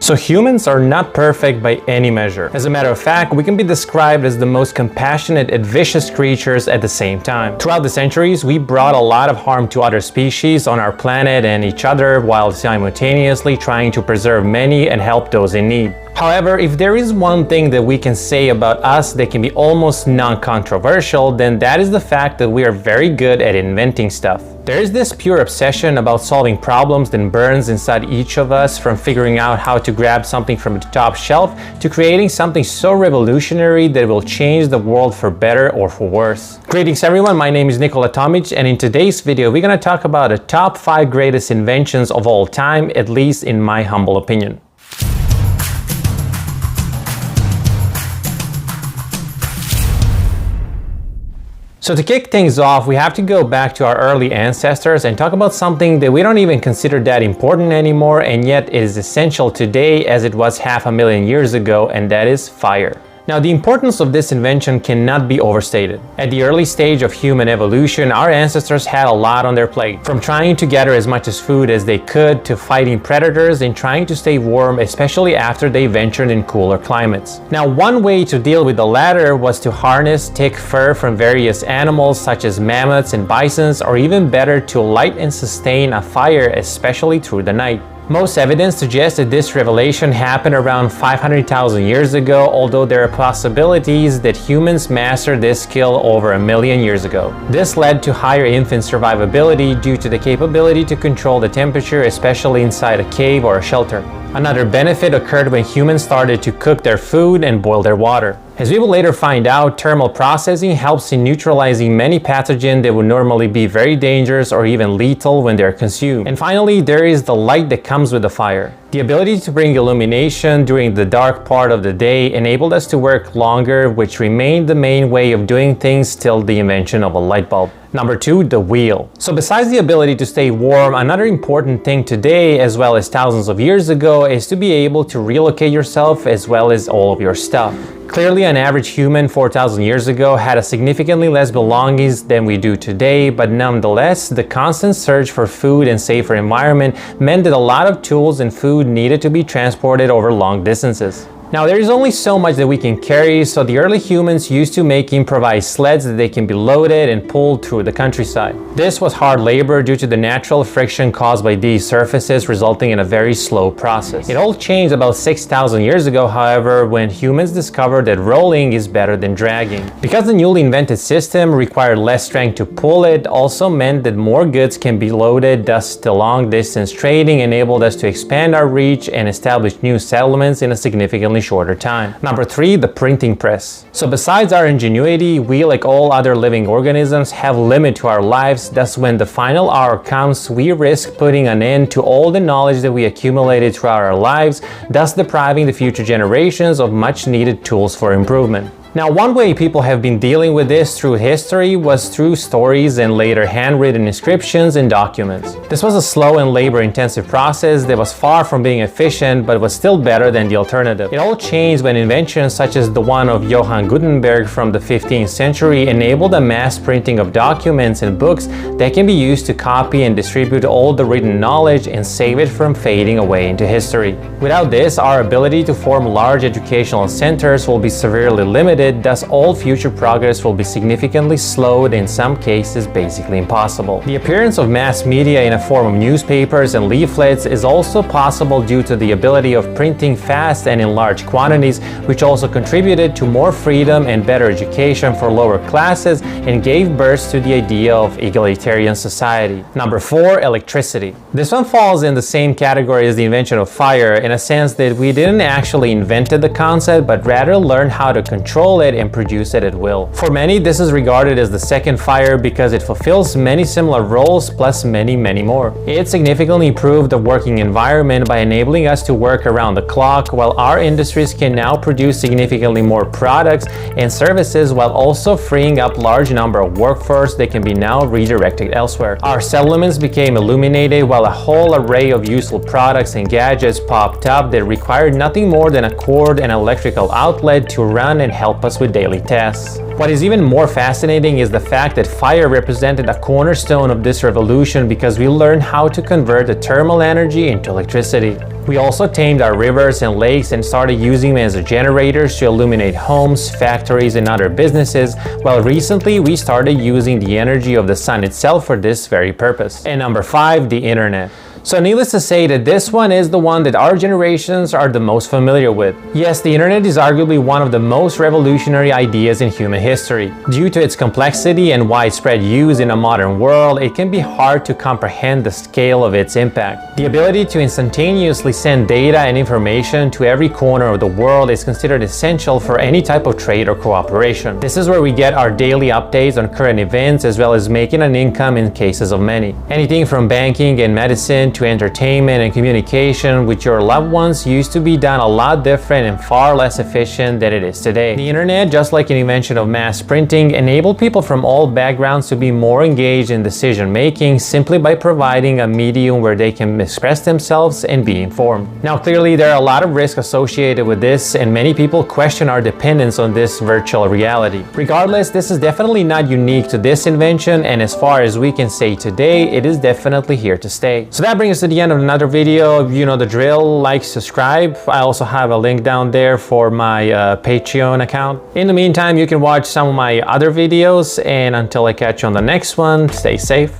So humans are not perfect by any measure. As a matter of fact, we can be described as the most compassionate and vicious creatures at the same time. Throughout the centuries, we brought a lot of harm to other species on our planet and each other, while simultaneously trying to preserve many and help those in need. However, if there is one thing that we can say about us that can be almost non-controversial, then that is the fact that we are very good at inventing stuff. There is this pure obsession about solving problems that burns inside each of us, from figuring out how to grab something from the top shelf to creating something so revolutionary that will change the world for better or for worse. Greetings everyone, my name is Nikola Tomic, and in today's video we're going to talk about the top 5 greatest inventions of all time, at least in my humble opinion. So to kick things off, we have to go back to our early ancestors and talk about something that we don't even consider that important anymore, and yet it is essential today as it was 500,000 years ago, and that is fire. Now, the importance of this invention cannot be overstated. At the early stage of human evolution, our ancestors had a lot on their plate. From trying to gather as much as food as they could to fighting predators and trying to stay warm, especially after they ventured in cooler climates. Now, one way to deal with the latter was to harness thick fur from various animals such as mammoths and bisons, or even better, to light and sustain a fire, especially through the night. Most evidence suggests that this revelation happened around 500,000 years ago, although there are possibilities that humans mastered this skill over 1,000,000 years ago. This led to higher infant survivability due to the capability to control the temperature, especially inside a cave or a shelter. Another benefit occurred when humans started to cook their food and boil their water. As we will later find out, thermal processing helps in neutralizing many pathogens that would normally be very dangerous or even lethal when they're consumed. And finally, there is the light that comes with the fire. The ability to bring illumination during the dark part of the day enabled us to work longer, which remained the main way of doing things till the invention of a light bulb. Number 2, the wheel. So besides the ability to stay warm, another important thing today, as well as thousands of years ago, is to be able to relocate yourself as well as all of your stuff. Clearly, an average human 4,000 years ago had a significantly less belongings than we do today, but nonetheless, the constant search for food and safer environment meant that a lot of tools and food needed to be transported over long distances. Now, there is only so much that we can carry, so the early humans used to make improvised sleds that they can be loaded and pulled through the countryside. This was hard labor due to the natural friction caused by these surfaces, resulting in a very slow process. It all changed about 6,000 years ago, however, when humans discovered that rolling is better than dragging. Because the newly invented system required less strength to pull, it also meant that more goods can be loaded, thus the long-distance trading enabled us to expand our reach and establish new settlements in a significantly shorter time. Number 3, the printing press. So besides our ingenuity, we, like all other living organisms, have limit to our lives. Thus, when the final hour comes, we risk putting an end to all the knowledge that we accumulated throughout our lives, thus depriving the future generations of much needed tools for improvement. Now, one way people have been dealing with this through history was through stories and later handwritten inscriptions and documents. This was a slow and labor-intensive process that was far from being efficient, but was still better than the alternative. It all changed when inventions such as the one of Johann Gutenberg from the 15th century enabled a mass printing of documents and books that can be used to copy and distribute all the written knowledge and save it from fading away into history. Without this, our ability to form large educational centers will be severely limited. Thus, all future progress will be significantly slowed, in some cases basically impossible. The appearance of mass media in a form of newspapers and leaflets is also possible due to the ability of printing fast and in large quantities, which also contributed to more freedom and better education for lower classes and gave birth to the idea of egalitarian society. Number 4, electricity. This one falls in the same category as the invention of fire, in a sense that we didn't actually invent the concept, but rather learned how to control it and produce it at will. For many, this is regarded as the second fire because it fulfills many similar roles plus many more. It significantly improved the working environment by enabling us to work around the clock, while our industries can now produce significantly more products and services, while also freeing up large number of workforce that can be now redirected elsewhere. Our settlements became illuminated, while a whole array of useful products and gadgets popped up that required nothing more than a cord and electrical outlet to run and help help us with daily tasks. What is even more fascinating is the fact that fire represented a cornerstone of this revolution because we learned how to convert the thermal energy into electricity. We also tamed our rivers and lakes and started using them as generators to illuminate homes, factories, and other businesses, while recently we started using the energy of the sun itself for this very purpose. And number 5, the internet. So needless to say that this one is the one that our generations are the most familiar with. Yes, the internet is arguably one of the most revolutionary ideas in human history. Due to its complexity and widespread use in a modern world, it can be hard to comprehend the scale of its impact. The ability to instantaneously send data and information to every corner of the world is considered essential for any type of trade or cooperation. This is where we get our daily updates on current events as well as making an income in cases of many. Anything from banking and medicine to entertainment and communication with your loved ones used to be done a lot different and far less efficient than it is today. The internet, just like an invention of mass printing, enabled people from all backgrounds to be more engaged in decision making simply by providing a medium where they can express themselves and be informed. Now clearly there are a lot of risks associated with this and many people question our dependence on this virtual reality. Regardless, this is definitely not unique to this invention, and as far as we can say today, it is definitely here to stay. So that brings us to the end of another video. You know the drill, like, subscribe. I also have a link down there for my Patreon account. In the meantime, you can watch some of my other videos, and until I catch you on the next one, stay safe.